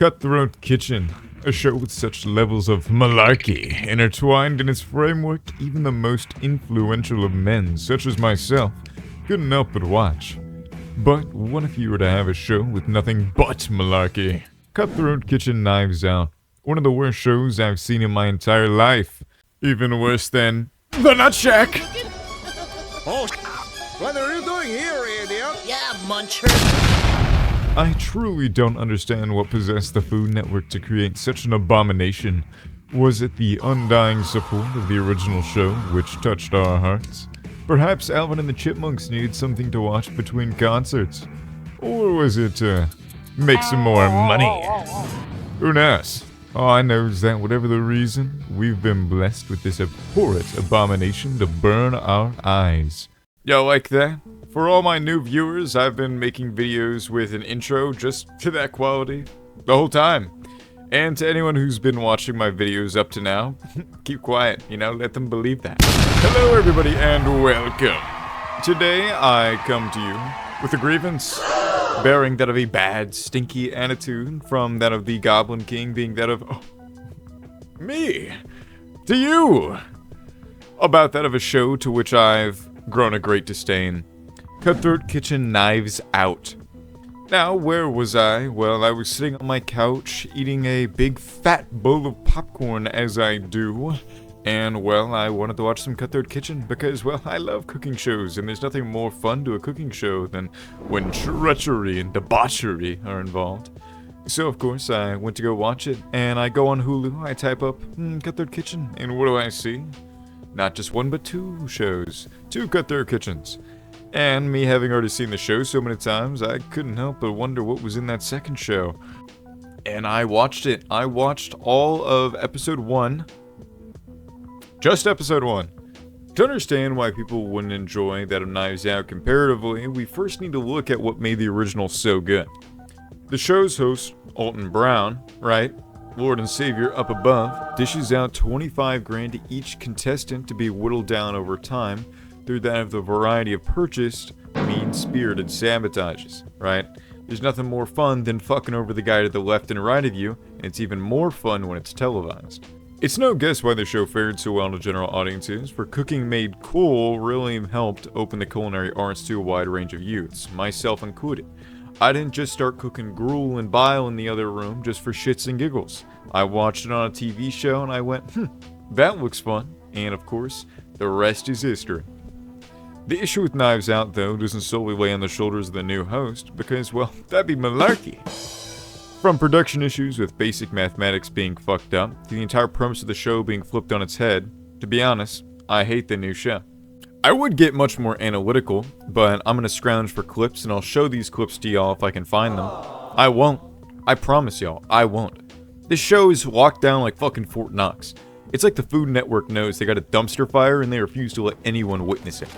Cutthroat Kitchen, a show with such levels of malarkey intertwined in its framework, even the most influential of men, such as myself, couldn't help but watch. But what if you were to have a show with nothing but malarkey? Cutthroat Kitchen Knives Out, one of the worst shows I've seen in my entire life. Even worse than The Nut Shack! Oh, what are you doing here, idiot? Yeah, muncher. I truly don't understand what possessed the Food Network to create such an abomination. Was it the undying support of the original show which touched our hearts? Perhaps Alvin and the Chipmunks needed something to watch between concerts? Or was it to make some more money? Who knows? All I know is that whatever the reason, we've been blessed with this abhorrent abomination to burn our eyes. Y'all like that? For all my new viewers, I've been making videos with an intro just to that quality the whole time. And to anyone who's been watching my videos up to now, keep quiet, let them believe that. Hello everybody and welcome. Today I come to you with a grievance, bearing that of a bad, stinky attitude from that of the Goblin King being that of, me, to you, about that of a show to which I've grown a great disdain. Cutthroat Kitchen Knives Out. Now, where was I? Well, I was sitting on my couch, eating a big fat bowl of popcorn as I do. And, well, I wanted to watch some Cutthroat Kitchen because, well, I love cooking shows, and there's nothing more fun to a cooking show than when treachery and debauchery are involved. So, of course, I went to go watch it, and I go on Hulu, I type up, Cutthroat Kitchen, and what do I see? Not just one, but two shows. Two Cutthroat Kitchens. And me having already seen the show so many times, I couldn't help but wonder what was in that second show. And I watched it. I watched all of episode 1. Just episode 1. To understand why people wouldn't enjoy that of Knives Out comparatively, we first need to look at what made the original so good. The show's host, Alton Brown, right? Lord and Savior up above, dishes out 25 grand to each contestant to be whittled down over time through that of the variety of purchased, mean-spirited sabotages, right? There's nothing more fun than fucking over the guy to the left and right of you, and it's even more fun when it's televised. It's no guess why the show fared so well to general audiences, for Cooking Made Cool really helped open the culinary arts to a wide range of youths, myself included. I didn't just start cooking gruel and bile in the other room just for shits and giggles. I watched it on a TV show and I went, that looks fun, and of course, the rest is history. The issue with Knives Out, though, doesn't solely lay on the shoulders of the new host, because, well, that'd be malarkey. From production issues with basic mathematics being fucked up, to the entire premise of the show being flipped on its head, to be honest, I hate the new show. I would get much more analytical, but I'm gonna scrounge for clips and I'll show these clips to y'all if I can find them. I won't. I promise y'all, I won't. This show is locked down like fucking Fort Knox. It's like the Food Network knows they got a dumpster fire and they refuse to let anyone witness it.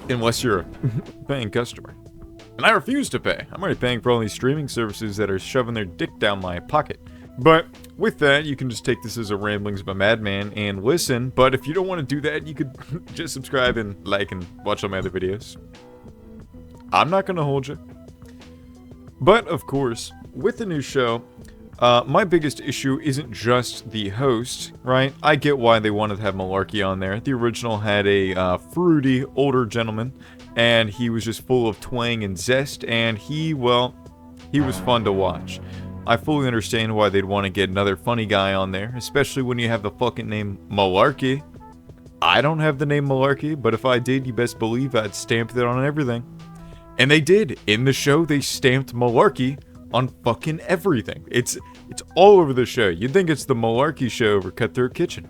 Unless you're a paying customer. And I refuse to pay. I'm already paying for all these streaming services that are shoving their dick down my pocket. But with that, you can just take this as a ramblings of a madman and listen. But if you don't want to do that, you could just subscribe and like and watch all my other videos. I'm not going to hold you. But of course, with the new show, my biggest issue isn't just the host, right? I get why they wanted to have malarkey on there. The original had a fruity older gentleman, and he was just full of twang and zest, and he was fun to watch. I fully understand why they'd want to get another funny guy on there, especially when you have the fucking name Malarkey. I don't have the name Malarkey, but if I did, you best believe I'd stamp it on everything. And they did. In the show, they stamped Malarkey on fucking everything. It's all over the show. You'd think it's the Malarkey show over Cutthroat Kitchen.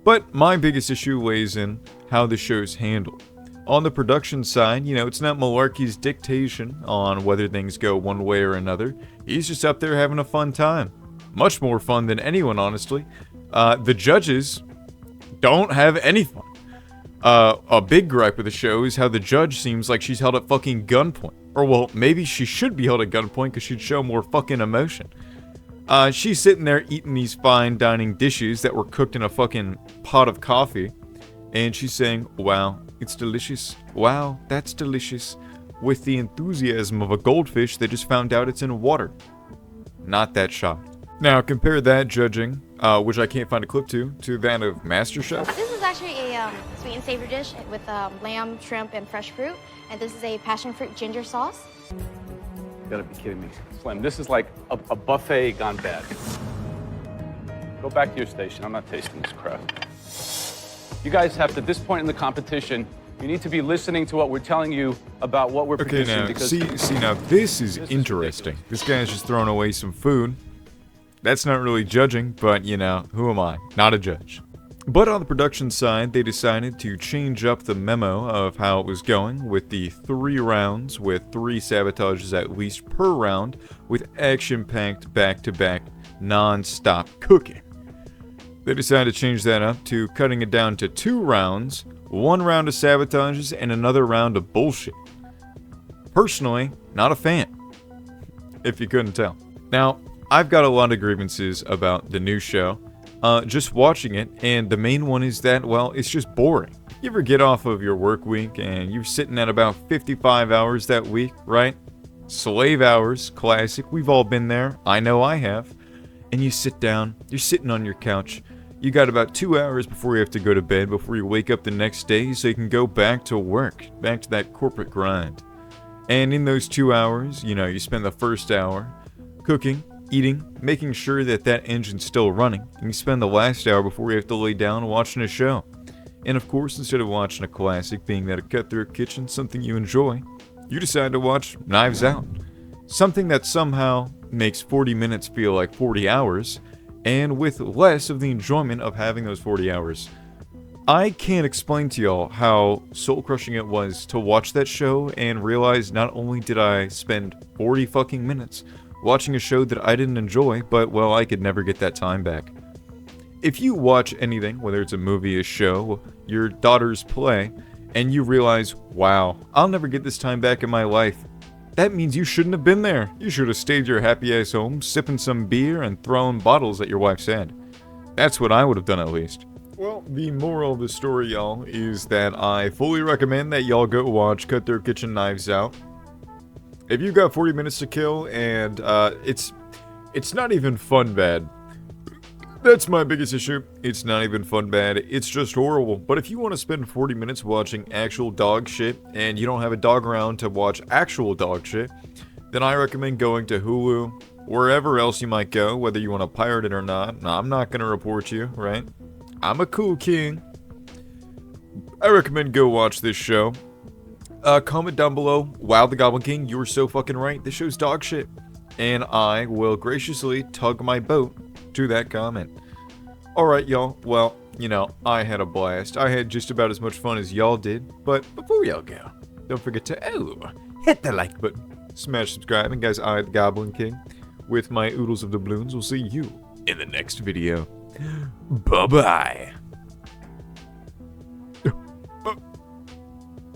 But my biggest issue lays in how the show's handled. On the production side, it's not Malarkey's dictation on whether things go one way or another. He's just up there having a fun time. Much more fun than anyone, honestly. The judges don't have any fun. A big gripe with the show is how the judge seems like she's held at fucking gunpoint. Or, well, maybe she should be held at gunpoint because she'd show more fucking emotion. She's sitting there eating these fine dining dishes that were cooked in a fucking pot of coffee. And she's saying, wow, it's delicious. Wow, that's delicious. With the enthusiasm of a goldfish that just found out it's in water. not that shocked. Now, compare that judging, which I can't find a clip to that of MasterChef. This is actually a sweet and savory dish with lamb, shrimp, and fresh fruit. And this is a passion fruit ginger sauce. You gotta be kidding me. Slim, this is like a buffet gone bad. Go back to your station. I'm not tasting this crap. You guys have to, at this point in the competition, you need to be listening to what we're telling you about what we're Okay, producing. now, Because see, now this is interesting. This guy's just throwing away some food. That's not really judging, but, you know, who am I? Not a judge. But on the production side, they decided to change up the memo of how it was going with the 3 rounds, with 3 sabotages at least per round, with action-packed, back-to-back, non-stop cooking. They decided to change that up to cutting it down to 2 rounds, 1 round of sabotages, and another round of bullshit. Personally, not a fan, if you couldn't tell. Now, I've got a lot of grievances about the new show, just watching it, and the main one is that, well, it's just boring. You ever get off of your work week and you're sitting at about 55 hours that week, right? Slave hours, classic, we've all been there, I know I have. And you sit down, you're sitting on your couch, you got about 2 hours before you have to go to bed, before you wake up the next day so you can go back to work, back to that corporate grind. And in those 2 hours, you know, you spend the first hour cooking, eating, making sure that that engine's still running, and you spend the last hour before you have to lay down watching a show. And of course, instead of watching a classic, being that a cut-throat kitchen, something you enjoy, you decide to watch Knives Out. Something that somehow makes 40 minutes feel like 40 hours, and with less of the enjoyment of having those 40 hours. I can't explain to y'all how soul-crushing it was to watch that show and realize not only did I spend 40 fucking minutes watching a show that I didn't enjoy, but, well, I could never get that time back. If you watch anything, whether it's a movie, a show, your daughter's play, and you realize, wow, I'll never get this time back in my life, that means you shouldn't have been there. You should have stayed your happy ass home, sipping some beer and throwing bottles at your wife's head. That's what I would have done at least. Well, the moral of the story, y'all, is that I fully recommend that y'all go watch Cut Their Kitchen Knives Out. If you've got 40 minutes to kill and it's not even fun bad. That's my biggest issue. It's not even fun bad. It's just horrible. But if you want to spend 40 minutes watching actual dog shit and you don't have a dog around to watch actual dog shit, then I recommend going to Hulu, wherever else you might go, whether you want to pirate it or not. No, I'm not going to report you, right? I'm a cool king. I recommend go watch this show. Comment down below, wow, the Goblin King, you were so fucking right. This show's dog shit. And I will graciously tug my boat to that comment. Alright, y'all. Well, you know, I had a blast. I had just about as much fun as y'all did. But before y'all go, don't forget to, hit the like button. Smash subscribe. And guys, I, the Goblin King, with my oodles of doubloons, will see you in the next video. Bye-bye.